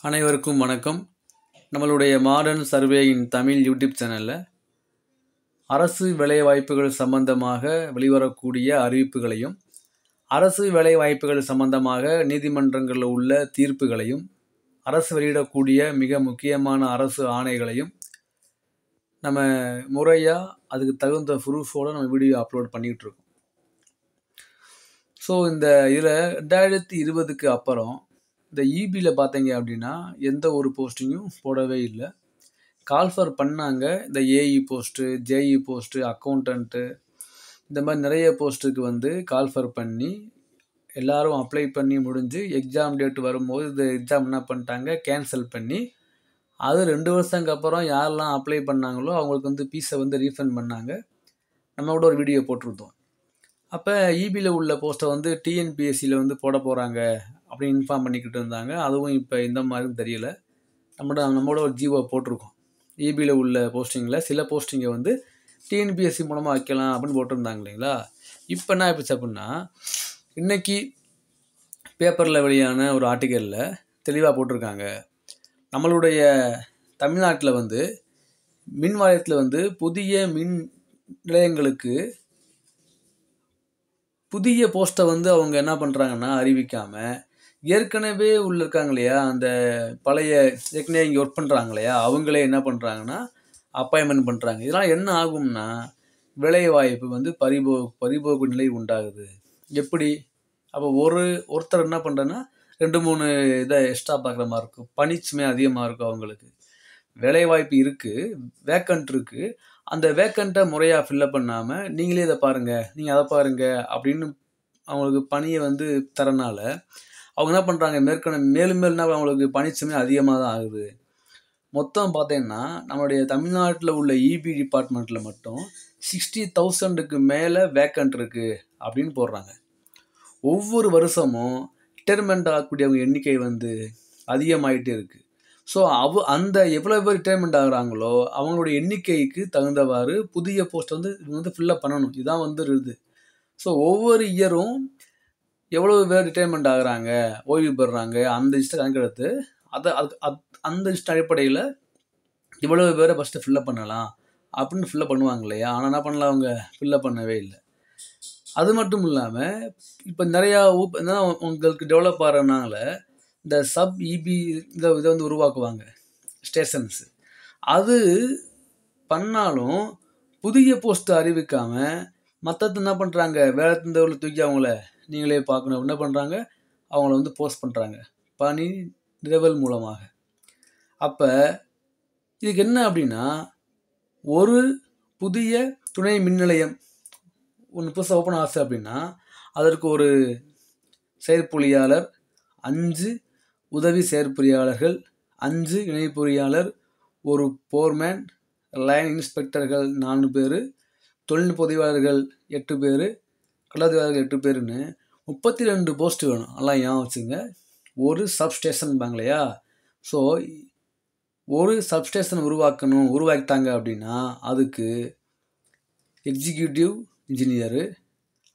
அனைவருக்கும் வணக்கம். நம்மளுடைய மாடர்ன் சர்வேயின் தமிழ் யூடியூப் சேனலில் அரசு வேலைவாய்ப்புகள் சம்பந்தமாக வெளிவரக்கூடிய அறிவிப்புகளையும், அரசு வேலைவாய்ப்புகள் சம்பந்தமாக நீதிமன்றங்களில் உள்ள தீர்ப்புகளையும், அரசு வெளியிடக்கூடிய மிக முக்கியமான அரசு ஆணைகளையும் நம்ம முறையாக அதுக்கு தகுந்த ப்ரூஃபோடு நம்ம வீடியோ அப்லோட் பண்ணிக்கிட்டு இருக்கோம். ஸோ இந்த இதில் 2020க்கு அப்புறம் இந்த இபியில் பார்த்தீங்க அப்படின்னா எந்த ஒரு போஸ்டிங்கும் போடவே இல்லை. கால்ஃபர் பண்ணாங்க. இந்த AE post, JE post, accountant, இந்த மாதிரி நிறைய போஸ்ட்டுக்கு வந்து கால்ஃபர் பண்ணி எல்லாரும் அப்ளை பண்ணி முடிஞ்சு எக்ஸாம் டேட் வரும்போது இந்த எக்ஸாம் என்ன பண்ணிட்டாங்க, கேன்சல் பண்ணி அது 2 வருஷத்துக்கு அப்புறம் யாரெல்லாம் அப்ளை பண்ணாங்களோ அவங்களுக்கு வந்து ஃபீஸை வந்து ரீஃபண்ட் பண்ணாங்க. நம்மளோட ஒரு வீடியோ போட்டிருந்தோம். அப்போ இபியில் உள்ள போஸ்ட்டை வந்து டிஎன்பிஎஸ்சியில் வந்து போட போகிறாங்க அப்படின்னு இன்ஃபார்ம் பண்ணிக்கிட்டு இருந்தாங்க. அதுவும் இப்போ இந்த மாதிரியும் தெரியல. நம்மளோட ஒரு ஜிஓ போட்டிருக்கோம். இபியில் உள்ள போஸ்டிங்கில் சில போஸ்டிங்கை வந்து டிஎன்பிஎஸ்சி மூலமாக வைக்கலாம் அப்படின்னு போட்டிருந்தாங்க இல்லைங்களா. இப்போ என்ன ஆயிடுச்சு அப்படின்னா, இன்றைக்கி பேப்பரில் வெளியான ஒரு ஆர்டிக்கலில் தெளிவாக போட்டிருக்காங்க. நம்மளுடைய தமிழ்நாட்டில் வந்து மின் வாரியத்தில் வந்து புதிய மின் நிலையங்களுக்கு புதிய போஸ்ட்டை வந்து அவங்க என்ன பண்ணுறாங்கன்னா அறிவிக்காமல், ஏற்கனவே உள்ள இருக்காங்க இல்லையா, அந்த பழைய ஏற்கனவே இங்கே ஒர்க் பண்ணுறாங்க இல்லையா, அவங்களே என்ன பண்ணுறாங்கன்னா அப்பாயின்மெண்ட் பண்ணுறாங்க. இதெல்லாம் என்ன ஆகும்னா வேலைவாய்ப்பு வந்து பறிபோக்கு நிலை உண்டாகுது. எப்படி? அப்போ ஒருத்தர் என்ன பண்ணுறேன்னா 2-3 இதை எக்ஸ்ட்ரா பார்க்குற மாதிரி இருக்கும். பணிச்சுமை அதிகமாக இருக்கும். அவங்களுக்கு வேலைவாய்ப்பு இருக்குது, வேக்கண்ட் இருக்குது. அந்த வேக்கண்ட்டை முறையாக ஃபில்லப் பண்ணாமல் நீங்களே இதை பாருங்கள், நீங்கள் அதை பாருங்கள் அப்படின்னு அவங்களுக்கு பணியை வந்து தரனால அவங்க என்ன பண்ணுறாங்க, மேலும் மேலும் அவங்களுக்கு பணிச்சுமை அதிகமாக தான் ஆகுது. மொத்தம் பார்த்தீங்கன்னா நம்மளுடைய தமிழ்நாட்டில் உள்ள இபி டிபார்ட்மெண்ட்டில் மட்டும் 60,000க்கு மேலே வேக்கண்ட் இருக்குது அப்படின்னு போடுறாங்க. ஒவ்வொரு வருஷமும் ரிட்டைர்மெண்ட் ஆகக்கூடியவங்க எண்ணிக்கை வந்து அதிகமாகிட்டே இருக்குது. ஸோ அந்த எவ்வளோ பேர் ரிட்டைர்மெண்ட் ஆகுறாங்களோ அவங்களுடைய எண்ணிக்கைக்கு தகுந்தவாறு புதிய போஸ்ட் வந்து இவங்க வந்து ஃபில்லப் பண்ணணும். இதுதான் வந்து இருக்குது. ஸோ ஒவ்வொரு இயரும் எவ்வளோ பேர் ரிட்டைர்மெண்ட் ஆகுறாங்க, ஓய்வு பெறுறாங்க, அந்த லிஸ்ட்டை கணக்கெடுத்து அந்த லிஸ்ட் அடிப்படையில் இவ்வளோ பேரை ஃபஸ்ட்டு ஃபில்லப் பண்ணலாம் அப்படின்னு ஃபில்லப் பண்ணுவாங்க இல்லையா. ஆனால் என்ன பண்ணலாம், அவங்க ஃபில்லப் பண்ணவே இல்லை. அது மட்டும் இல்லாமல் இப்போ நிறையா உங்களுக்கு டெவலப் ஆகிறதுனால இந்த சப் இபி இதை வந்து உருவாக்குவாங்க, ஸ்டேஷன்ஸு. அது பண்ணாலும் புதிய போஸ்ட்டு அறிவிக்காமல் மற்றது என்ன பண்ணுறாங்க, வேலை தந்தவர்களை தூக்கி அவங்கள நீங்களே பார்க்கணும் என்ன பண்ணுறாங்க, அவங்கள வந்து போஸ்ட் பண்ணுறாங்க பணி நிரவல் மூலமாக. அப்போ இதுக்கு என்ன அப்படின்னா, ஒரு புதிய துணை மின் நிலையம் ஒன்று புதுசாக ஓப்பன் ஆச்சு அப்படின்னா அதற்கு ஒரு செயற்பொறியாளர், 5 உதவி செயற்பொறியாளர்கள், 5 இணை பொறியாளர், ஒரு போர்மேன், லைன் இன்ஸ்பெக்டர்கள் 4 பேர், தொழில்நுட்ப உதவியாளர்கள் 8 பேர், கடற்தொழிலாளர்கள் 8 பேருன்னு 32 போஸ்ட்டு வேணும். எல்லாம் ஏன் வச்சுங்க. ஒரு சப்ஸ்டேஷன் இல்லையா. ஸோ ஒரு சப்ஸ்டேஷன் உருவாக்கிட்டாங்க அப்படின்னா அதுக்கு executive engineer,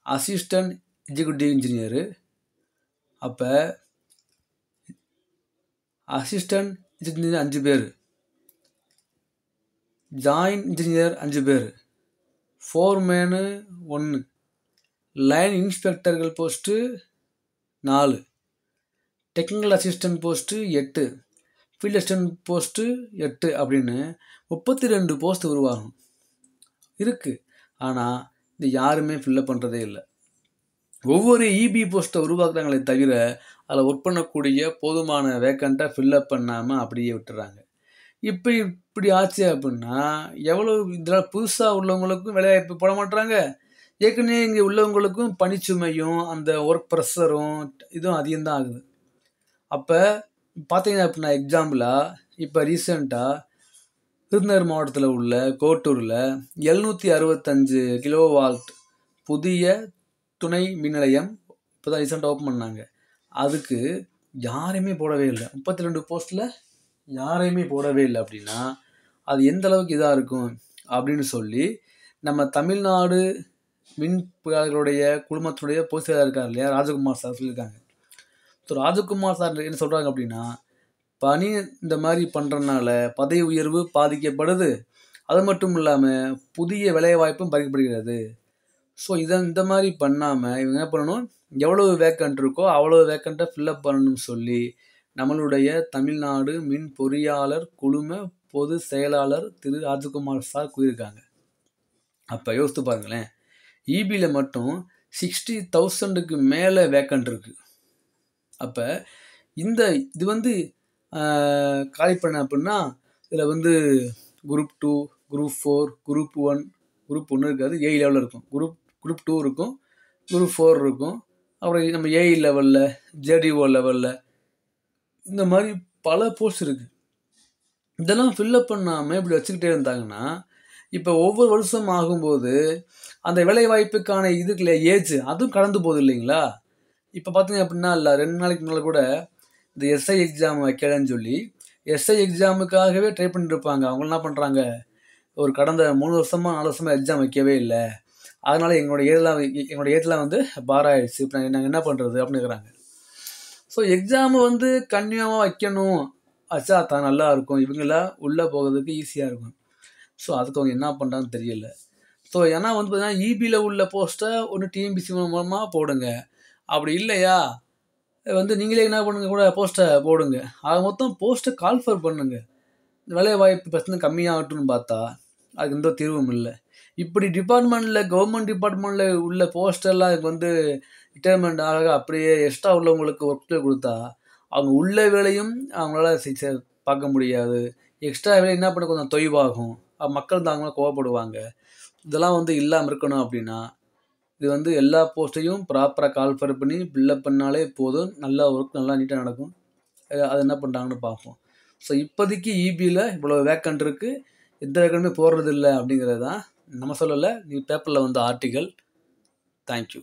assistant executive engineer, அப்போ அசிஸ்டன்ட் இன்ஜினியர் 5 பேர், ஜாயின்ட் இன்ஜினியர் 5 பேர், ஃபோர்மேனு 1, லைன் இன்ஸ்பெக்டர்கள் post 4, technical assistant post 8, field assistant post 8 அப்படின்னு 32 போஸ்ட்டு உருவாகும் இருக்குது. ஆனால் இது யாருமே ஃபில்லப் பண்ணுறதே இல்லை. ஒவ்வொரு இபி போஸ்ட்டை உருவாக்குறாங்களே தவிர அதில் ஒர்க் பண்ணக்கூடிய போதுமான வேக்கண்ட்டை ஃபில்லப் பண்ணாமல் அப்படியே விட்டுறாங்க. இப்படி ஆச்சு அப்படின்னா எவ்வளோ இதெல்லாம் புதுசாக உள்ளவங்களுக்கும் வேலைவாய்ப்பு போட மாட்டுறாங்க, ஏற்கனவே இங்கே உள்ளவங்களுக்கும் பணிச்சுமையும் அந்த ஒர்க் ப்ரெஷரும் இதுவும் அதிகம்தான் ஆகுது. அப்போ பார்த்தீங்க அப்படின்னா எக்ஸாம்பிளாக இப்போ ரீசெண்டாக விருதுநகர் மாவட்டத்தில் உள்ள கோட்டூரில் 765 கிலோவால்ட் புதிய துணை மின் நிலையம் இப்போ தான் ரீசெண்டாக ஓப்பன் பண்ணாங்க. அதுக்கு யாரையுமே போடவே இல்லை. 32 போஸ்ட்டில் யாரையுமே போடவே இல்லை அப்படின்னா அது எந்த அளவுக்கு இதாக இருக்கும் அப்படின்னு சொல்லி நம்ம தமிழ்நாடு மின் பொறியாளர்களுடைய குழுமத்தினுடைய பொதுச் செயலாளர் இருக்கார் இல்லையா, ராஜகுமார் சார் சொல்லியிருக்காங்க. ஸோ ராஜகுமார் சார் என்ன சொல்கிறாங்க அப்படின்னா, பணி இந்த மாதிரி பண்ணுறதுனால பதவி உயர்வு பாதிக்கப்படுது. அது மட்டும் இல்லாமல் புதிய வேலைவாய்ப்பும் பாதிக்கப்படுகிறது. ஸோ இந்த மாதிரி பண்ணாமல் இவங்க என்ன பண்ணணும், எவ்வளவு வேக்கண்ட் இருக்கோ அவ்வளோ வேக்கண்ட்டை ஃபில்லப் பண்ணணும்னு சொல்லி நம்மளுடைய தமிழ்நாடு மின் பொறியாளர் குழும பொது செயலாளர் திரு ராஜகுமார் சார் கூறியிருக்காங்க. அப்போ யோசித்து பாருங்களேன், இபியில் மட்டும் 60,000க்கு மேலே வேக்கண்ட் இருக்குது. அப்போ இது வந்து காலி பண்ண அப்படின்னா இதில் வந்து குரூப் 2, குரூப் 4, குரூப் 1, குரூப் 1 இருக்காது, ஏஐ லெவலில் இருக்கும். குரூப் 2 இருக்கும், குரூப் 4 இருக்கும். அப்புறம் நம்ம ஏஐ லெவலில், ஜேடிஓ லெவலில், இந்த மாதிரி பல போஸ்ட் இருக்குது. இதெல்லாம் ஃபில்லப் பண்ணாமல் இப்படி வச்சுக்கிட்டே இருந்தாங்கன்னா இப்போ ஒவ்வொரு வருஷம் ஆகும்போது அந்த வேலைவாய்ப்புக்கான இதுக்கு இல்லையா ஏஜ், அதுவும் கடந்து போகுது இல்லைங்களா. இப்போ பார்த்தீங்க அப்படின்னா இல்லை 2 நாளைக்கு முன்னால் கூட இந்த எஸ்ஐ எக்ஸாம் வைக்கலன்னு சொல்லி எஸ்ஐ எக்ஸாமுக்காகவே ட்ரை பண்ணிட்டு இருப்பாங்க. அவங்க என்ன பண்ணுறாங்க, ஒரு கடந்த 3 வருஷமாக 4 வருஷமாக எக்ஸாம் வைக்கவே இல்லை, அதனால் எங்களோட ஏஜ்லாம் வந்து பார் ஆயிடுச்சு, இப்போ நாங்கள் என்ன பண்ணுறது அப்படின்னு இருக்கிறாங்க. ஸோ எக்ஸாமு வந்து கன்னியூவாக வைக்கணும் வச்சா தான் நல்லா இருக்கும், இவங்களாம் உள்ளே போகிறதுக்கு ஈஸியாக இருக்கும். ஸோ அதுக்கு அவங்க என்ன பண்ணுறாங்கன்னு தெரியல. ஸோ ஏன்னா வந்து பார்த்தீங்கன்னா இபியில் உள்ள போஸ்ட்டை ஒன்று டிஎன்பிசி மூலமாக போடுங்க, அப்படி இல்லையா வந்து நீங்களே என்ன பண்ணுங்க கூட போஸ்ட்டை போடுங்க. ஆக மொத்தம் போஸ்ட்டை கால்ஃபர் பண்ணுங்க. வேலைவாய்ப்பு பிரச்சனை கம்மியாகட்டும்னு பார்த்தா அதுக்கு எந்த தீர்வும் இல்லை. இப்படி கவர்மெண்ட் டிபார்ட்மெண்ட்டில் உள்ள போஸ்டெல்லாம் வந்து ரிட்டையர்மெண்ட் ஆக அப்படியே எக்ஸ்ட்ரா உள்ளவங்களுக்கு ஒர்க்கில் கொடுத்தா அவங்க உள்ள வேலையும் அவங்களால பார்க்க முடியாது. எக்ஸ்ட்ரா வேலை என்ன பண்ண கொஞ்சம் தொய்வாகும், மக்கள் தாங்க கோவப்படுவாங்க. இதெல்லாம் வந்து இல்லாமல் இருக்கணும் அப்படின்னா இது வந்து எல்லா போஸ்ட்டையும் ப்ராப்பராக கால்ஃபர் பண்ணி பில்லப் பண்ணாலே போதும், நல்லா ஒர்க் நல்லா நீட்டாக நடக்கும். அது என்ன பண்ணுறாங்கன்னு பார்ப்போம். ஸோ இப்போதைக்கு இபியில் இவ்வளோ வேக்கண்ட் இருக்குது, எந்த வேக்கண்ட்டுமே போடுறது இல்லை அப்படிங்கிறது தான் நம்ம சொல்லலை, நீ பேப்பரில் வந்து ஆர்டிக்கல். தேங்க்யூ.